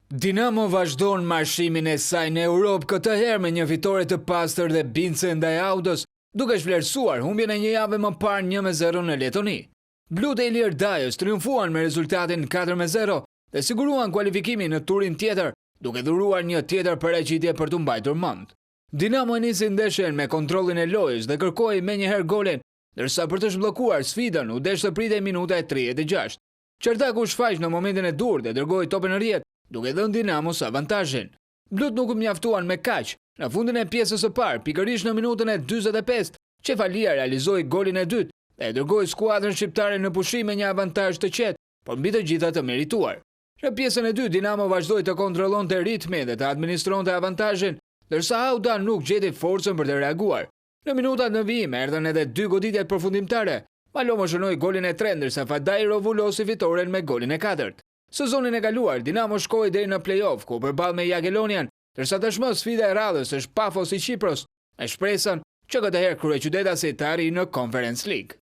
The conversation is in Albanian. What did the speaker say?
Dinamo vazhdon marshimin e saj në Europë, këtë herë me një fitore të pastër dhe bindse ndaj Audos, duke shvlerësuar humbjen e një jave më parë 1-0 në Letoni. Blut e Ilir Dajës triumfuan me rezultatin 4-0 dhe siguruan kualifikimin në turin tjetër, duke dhuruar një tjetër paraqitje për të mbajtur mend. Dinamo nisi ndeshjen me kontrollin e lojës dhe kërkoi menjëherë golin, ndërsa për të zhbllokuar sfidën u desh të pritej minuta e 36. Çertaku shfaq në momentin e dur dhe dërgoi topin në rrjet, duke dhënë Dinamos avantazhin. Blut nuk u mjaftuan me kaq. Në fundin e pjesës së parë, pikërisht në minutën e 45, Çefalia realizoi golin e dytë dhe dërgoi skuadrën shqiptare në pushim me një avantazh të qetë, por mbi të gjitha të merituar. Në pjesën e dytë, Dinamo vazhdoi të kontrollonte ritmin dhe të administronte avantazhin, ndërsa Auda nuk gjeti forcën për të reaguar. Në minutat në vijim erdhën edhe dy goditjet përfundimtare. Malomo shënoi golin e tretë, ndërsa Fadai rovulosi fitoren me golin e katërt. Sezonin e kaluar, Dinamo shkoi deri në play-off ku përball me Jagiellonian, ndërsa tashmë sfida e radhës është Pafos i Çipros, me shpresën që këtë herë kryeqytetasi të arrijë në Conference League.